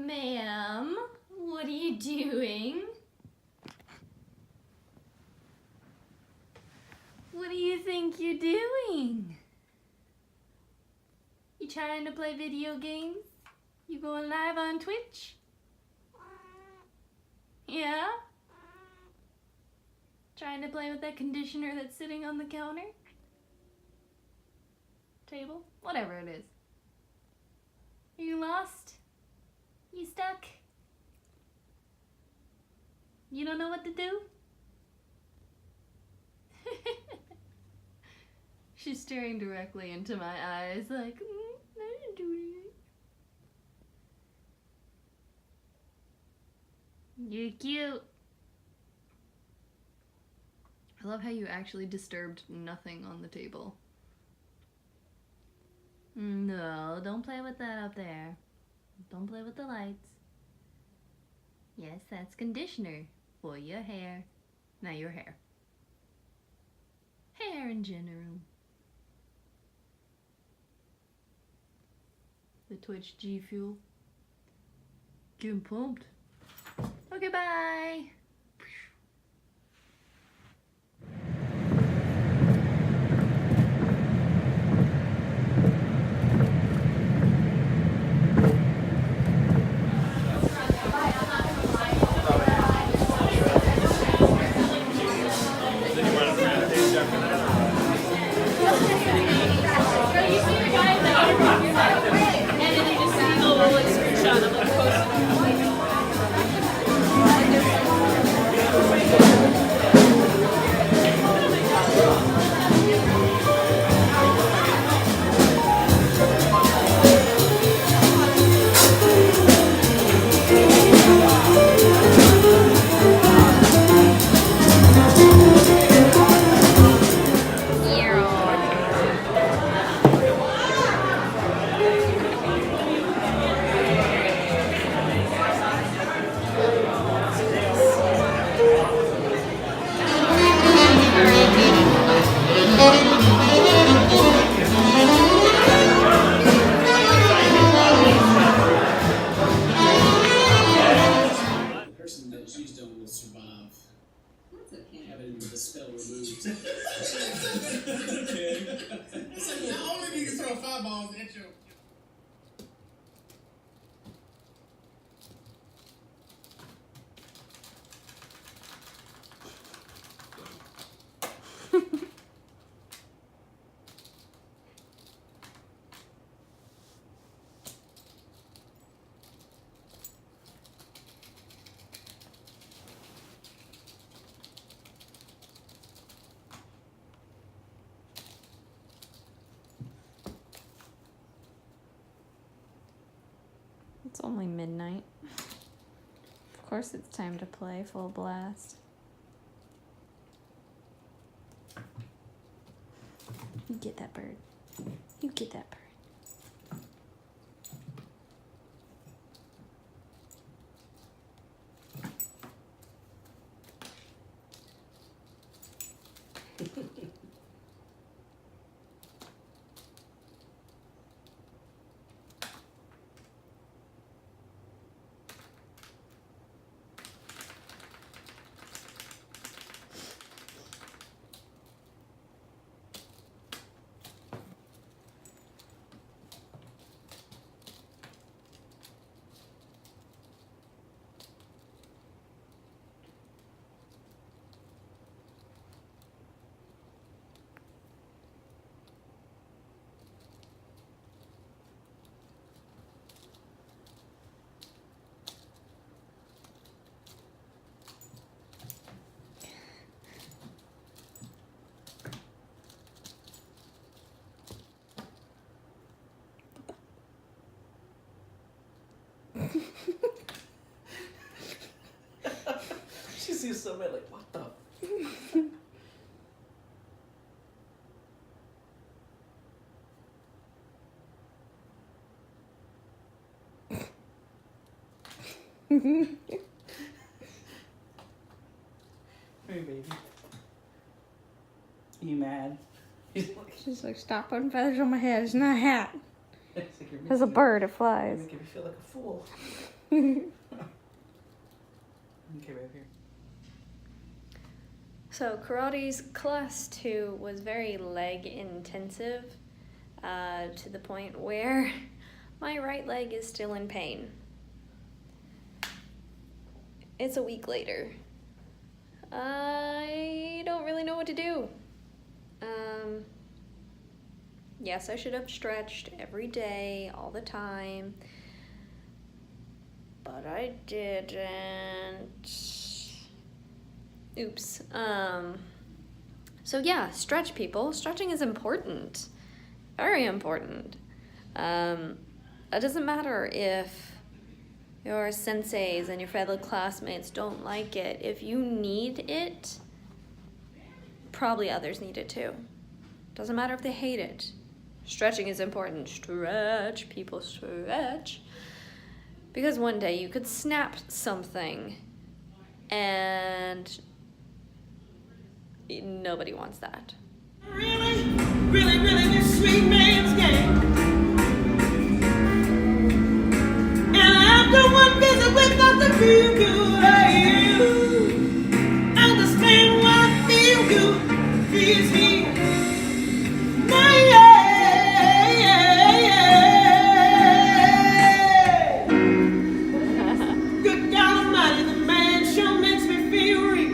Ma'am, what are you doing? What do you think you're doing? You trying to play video games? You going live on Twitch? Yeah? Trying to play with that conditioner that's sitting on the counter? Table? Whatever it is. Are you lost? You stuck? You don't know what to do? She's staring directly into my eyes like, I didn't do anything. You're cute. I love how you actually disturbed nothing on the table. No, don't play with that up there. Don't play with the lights. Yes, that's conditioner for your hair. Not your hair. Hair in general. The Twitch G Fuel. Getting pumped. Okay, bye. It's only midnight. Of course it's time to play full blast. You get that bird. You get that bird. She sees somebody like, what the? Hey, baby. You mad? She's like, stop putting feathers on my head. It's not a hat. There's a bird, it You're flies. making me feel like a fool. Okay, right here. So karate's class 2 was very leg intensive, to the point where my right leg is still in pain. It's a week later. I don't really know what to do. Yes, I should have stretched every day, all the time, but I didn't. Oops. So yeah, stretch, people. Stretching is important. Very important. It doesn't matter if your senseis and your fellow classmates don't like it. If you need it, probably others need it too. Doesn't matter if they hate it. Stretching is important. Stretch, people, stretch. Because one day you could snap something and nobody wants that. Really, really, really this sweet man's game. And after one visit with Dr. Feel Good, you understand why I feel good. He's here. Good God Almighty, the man sure makes me feel real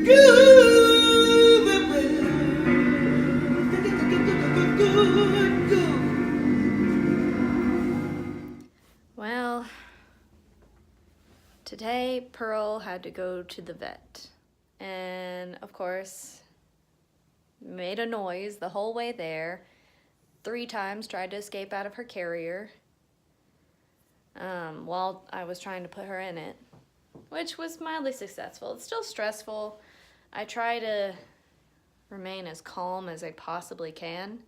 good. Well, today Pearl had to go to the vet. And of course, made a noise the whole way there. 3 times tried to escape out of her carrier while I was trying to put her in it, which was mildly successful. It's still stressful. I try to remain as calm as I possibly can,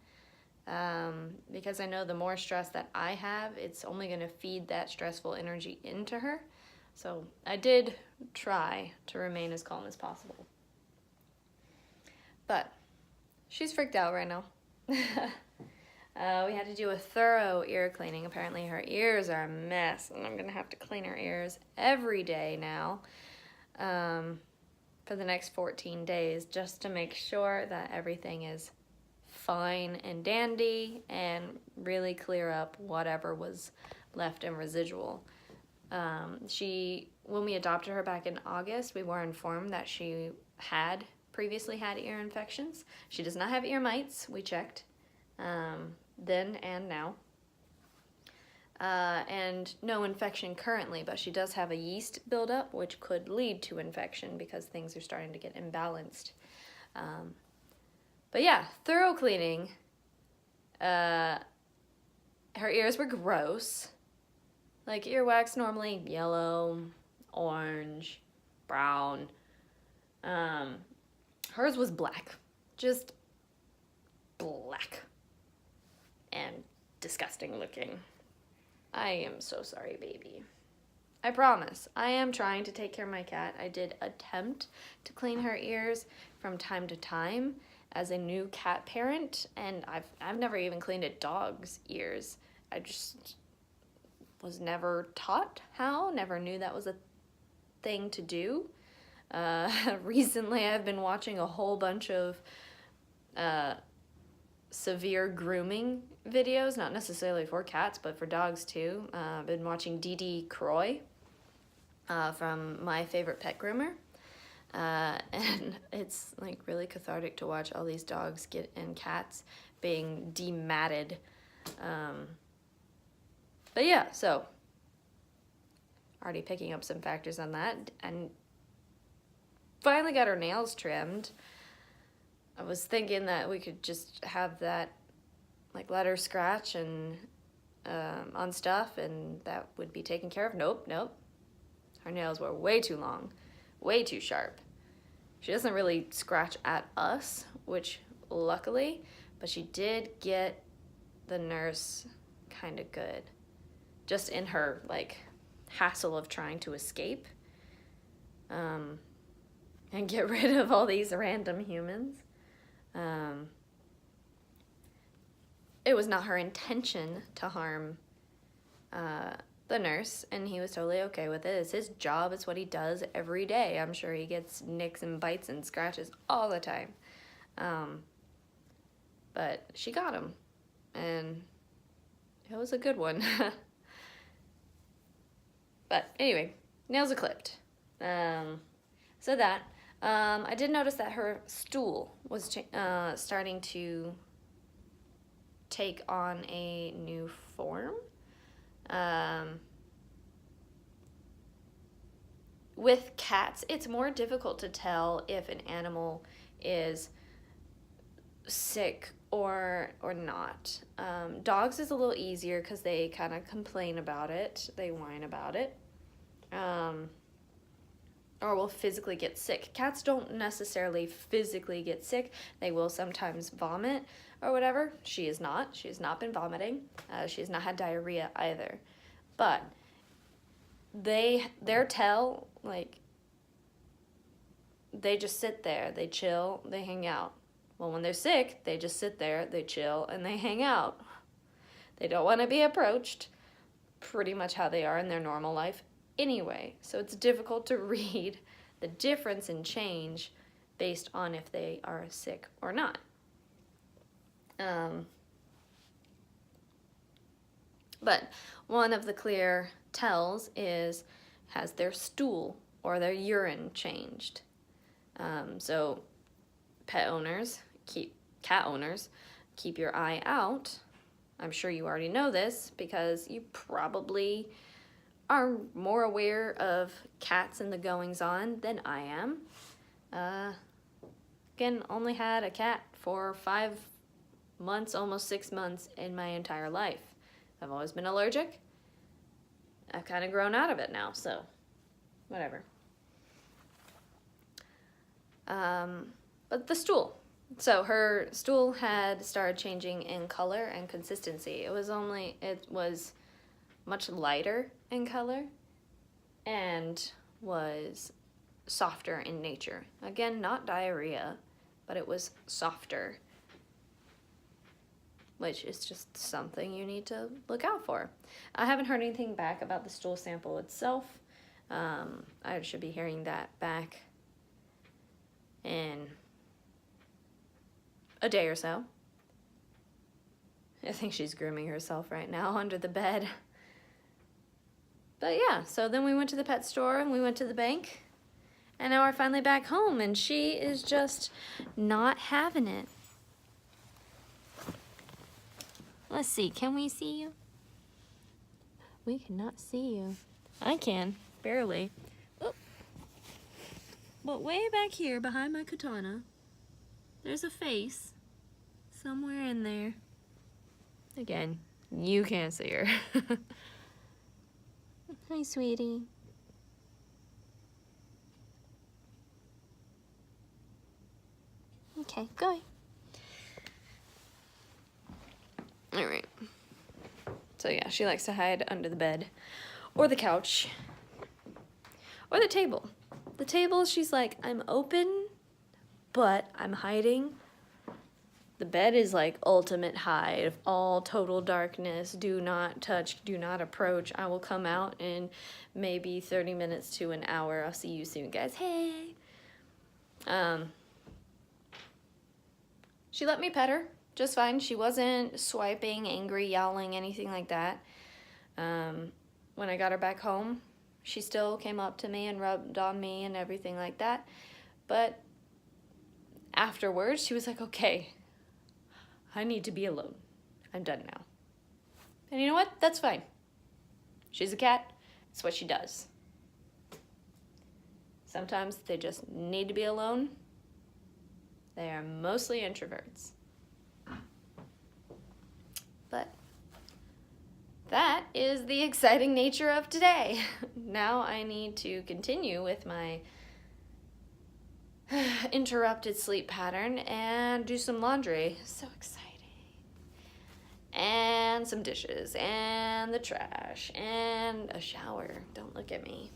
because I know the more stress that I have, it's only going to feed that stressful energy into her. So I did try to remain as calm as possible. But she's freaked out right now. We had to do a thorough ear cleaning. Apparently her ears are a mess, and I'm going to have to clean her ears every day now for the next 14 days just to make sure that everything is fine and dandy and really clear up whatever was left in residual. When we adopted her back in August, we were informed that she had previously had ear infections. She does not have ear mites. We checked then and now. And no infection currently, but she does have a yeast buildup, which could lead to infection because things are starting to get imbalanced. But yeah, thorough cleaning. Her ears were gross. Like earwax normally yellow, orange, brown. Hers was black. Just black. And disgusting looking. I am so sorry, baby. I promise. I am trying to take care of my cat. I did attempt to clean her ears from time to time as a new cat parent, and I've never even cleaned a dog's ears. I just was never taught how, never knew that was a thing to do. Recently I've been watching a whole bunch of severe grooming videos, not necessarily for cats, but for dogs too. I've been watching Dee Croy from My Favorite Pet Groomer. And it's like really cathartic to watch all these dogs and cats being dematted. But yeah, so already picking up some factors on that, and finally got her nails trimmed. I was thinking that we could just have that, like, let her scratch and on stuff, and that would be taken care of. Nope. Her nails were way too long, way too sharp. She doesn't really scratch at us, which luckily, but she did get the nurse kind of good, just in her, like, hassle of trying to escape and get rid of all these random humans. it was not her intention to harm the nurse, and he was totally okay with it. It's his job. It's what he does every day. I'm sure he gets nicks and bites and scratches all the time. But she got him, and it was a good one. But anyway, nails are clipped. So that, I did notice that her stool was starting to take on a new form. With cats, it's more difficult to tell if an animal is sick or not. Dogs is a little easier because they kind of complain about it. They whine about it. Or will physically get sick. Cats don't necessarily physically get sick. They will sometimes vomit or whatever. She is not. She has not been vomiting. She has not had diarrhea either. But their tail, like, they just sit there. They chill. They hang out. Well, when they're sick, they just sit there. They chill and they hang out. They don't want to be approached. Pretty much how they are in their normal life anyway. So it's difficult to read the difference in change based on if they are sick or not. But one of the clear tells is, has their stool or their urine changed? So cat owners, keep your eye out. I'm sure you already know this because you probably are more aware of cats and the goings-on than I am. Again, only had a cat for 5 months, almost 6 months in my entire life. I've always been allergic. I've kind of grown out of it now, so whatever. But the stool. So her stool had started changing in color and consistency. It was much lighter in color and was softer in nature. Again, not diarrhea, but it was softer, which is just something you need to look out for. I haven't heard anything back about the stool sample itself. I should be hearing that back in a day or so. I think she's grooming herself right now under the bed. But yeah, so then we went to the pet store and we went to the bank. And now we're finally back home and she is just not having it. Let's see, can we see you? We cannot see you. I can, barely. Oh. But way back here behind my katana, there's a face somewhere in there. Again, you can't see her. Hi, sweetie. Okay, go. All right. So yeah, she likes to hide under the bed or the couch or the table. The table, she's like, I'm open, but I'm hiding. The bed is like ultimate hide, all total darkness, do not touch, do not approach. I will come out in maybe 30 minutes to an hour. I'll see you soon, guys. Hey. She let me pet her just fine. She wasn't swiping, angry, yowling, anything like that. When I got her back home, she still came up to me and rubbed on me and everything like that. But afterwards, she was like, okay, I need to be alone. I'm done now. And you know what? That's fine. She's a cat. It's what she does. Sometimes they just need to be alone. They are mostly introverts. But that is the exciting nature of today. Now I need to continue with my interrupted sleep pattern and do some laundry. So exciting. And some dishes and the trash and a shower. Don't look at me.